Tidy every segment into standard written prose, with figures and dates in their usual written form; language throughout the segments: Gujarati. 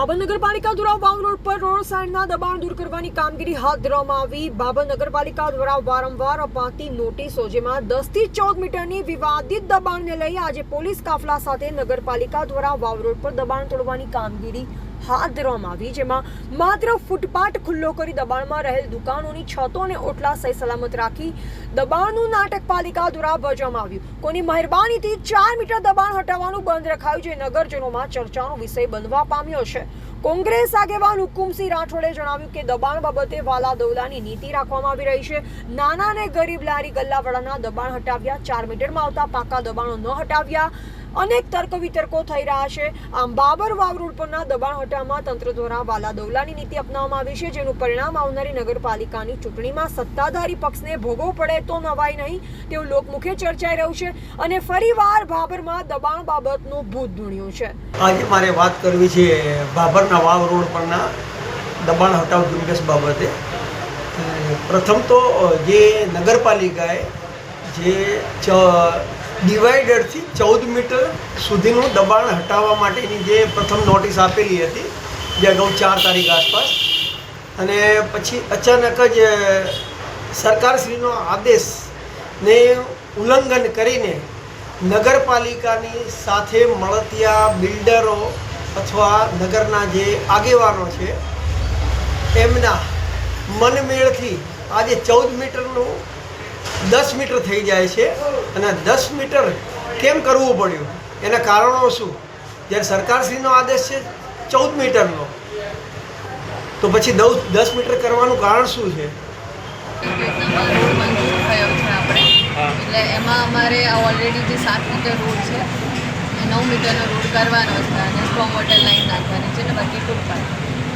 બાબર નગરપાલિકા દ્વારા વાવ રોડ પર રોડ સાઇડના દબાણ દૂર કરવાની કામગીરી હાથ ધરવામાં આવી। બાબર નગરપાલિકા દ્વારા વારંવાર અપાતી નોટિસો જેમાં 10 થી 14 મીટરની વિવાદિત દબાણને લઈ આજે પોલીસ કાફલા સાથે નગરપાલિકા દ્વારા વાવ રોડ પર દબાણ તોડવાની કામગીરી હાથ ધરવામાં આવી, જેમાં માત્ર ફૂટપાથ ખુલ્લો કરી દબાણમાં રહેલ દુકાનોની છતો અને ઓટલા સહી સલામત રાખી દબાણનું નાટક પાલિકા દ્વારા ભજવવામાં આવ્યું। કોની મહેરબાનીથી 4 મીટર દબાણ હટાવવાનું બંધ રખાયું, જે નગરજનોમાં ચર્ચાનો વિષય બનવા પામ્યો છે। કોંગ્રેસ આગેવાન હુકુમસિંહ રાઠોડે જણાવ્યું કે દબાણ બાબતે વાલા દવલાની નીતિ રાખવામાં આવી રહી છે। નાના અને ગરીબ લારી ગલ્લાવાળાના દબાણ હટાવ્યા, 4 મીટરમાં આવતા પાકા દબાણો ન હટાવ્યા, અનેક તર્ક વિતર્કો થઈ રહ્યા છે। આમ બાબર વાવ રોડ પરના દબાણ હટાવવામાં તંત્ર દ્વારા વાલા દવલાની નીતિ અપનાવવામાં આવી છે, જેનું પરિણામ આવનારી નગરપાલિકાની ચૂંટણીમાં સત્તાધારી પક્ષને ભોગવવું પડે તો નવાઈ નહીં તેવું લોકમુખે ચર્ચાઈ રહ્યું છે અને ફરીવાર બાબરમાં દબાણ બાબતનું ભૂત ધૂણ્યું છે। આજે મારે વાત કરવી છે બાબરના વાવ રોડ પરના દબાણ હટાવ ઝુંબેશ બાબતે। પ્રથમ તો જે નગરપાલિકાએ જે ડિવાઈડરથી 14 મીટર સુધીનું દબાણ હટાવવા માટેની જે પ્રથમ નોટિસ આપેલી હતી, જે અગાઉ 4 તારીખ આસપાસ, અને પછી અચાનક જ સરકારશ્રીનો આદેશને ઉલ્લંઘન કરીને નગરપાલિકાની સાથે મળતિયા બિલ્ડરો અથવા નગરના જે આગેવાનો છે એમના મનમેળથી આજે 14 મીટરનું 10 મીટર થઈ જાય છે। અને 10 મીટર કેમ કરવું પડ્યું, એના કારણો શું? જ્યારે સરકારશ્રીનો આદેશ છે 14 મીટરનો, તો પછી 10 મીટર કરવાનું કારણ શું છે? એટલે એમાં અમારે ઓલરેડી જે 7 મીટર રોડ છે એ 9 મીટરનો રોડ કરવાનો છે અને સ્ટ્રોંગ વોટર લાઈન નાખવાની છે ને બાકી ફૂટપાથ,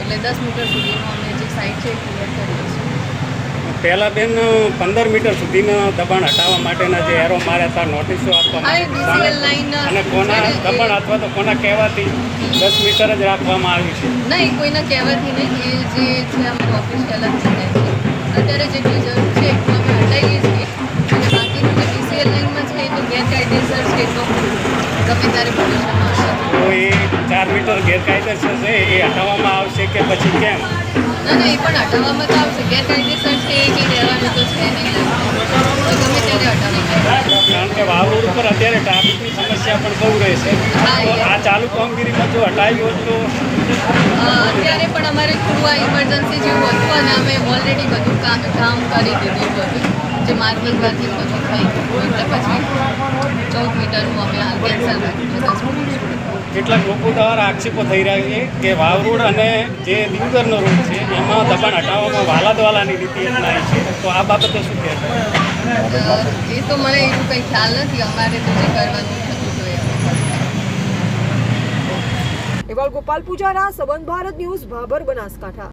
એટલે 10 મીટર સુધીનું અમે જે સાઈડ છે એ ક્લિયર કરીએ છીએ। પહેલાં બેન 15 મીટર સુધીના દબાણ હટાવવા માટેના જે એરો માર્યા હતા, નોટિસો આપવામાં અને કોના દબાણ અથવા તો કોના કહેવાથી 10 મીટર જ રાખવામાં આવ્યું છે? નહીં, કોઈના કહેવાથી નહીં, એ જે છે અમારી ઓફિશિયલ જ છે। અત્યારે જેટલી જરૂર છે એટલું અમે હટાવીએ છીએ અને બાકીનું જે ડીસીએલ લાઇનમાં છે એ તો ગેરકાયદેસર છે, તો ગમે ત્યારે પોલ્યુશન આવશે તો એ 4 મીટર ગેરકાયદેસર છે એ હટાવવામાં આવશે કે પછી કેમ? ના, એ પણ હટાવવામાં તો આવશે, ગેરકાયદેસર છે એ કંઈ રહેવાનું તો છે નહીં, તો ગમે ત્યારે હટાવવામાં. કારણ કે વાવ રોડ ઉપર અત્યારે ટ્રાફિકની સમસ્યા પણ બહુ રહેશે, તો આ ચાલુ કામગીરીમાં જો હટાવ્યું હોત તો અત્યારે પણ અમારે થોડું આ ઇમરજન્સી જેવું હતું અને અમે ઓલરેડી બધું કામ કરી દીધું હતું, જે માર્બલ પરથી બધું થઈ ગયું, એટલે પછી 14 મીટરનું અમે હાલ કેન્સલ રાખ્યું છે। 10 મીટર કેટલાક લોકો દ્વારા આક્ષેપો થઈ રહ્યા છે કે વાવ રોડ અને જે દિનગરનો રોડ છે એમાં દબાણ હટાવવામાં વાલાદવાલાની નીતિ અપનાવી છે, તો આ બાબતે શું કહેશો? એ તો મને એવું કંઈ ખ્યાલ નથી, અમારે તો જે કરવાનું થતું જોઈએ। એવા ગોપાલ પૂજારા, સંબંધ ભારત ન્યૂઝ, બાબર, બનાસકાંઠા।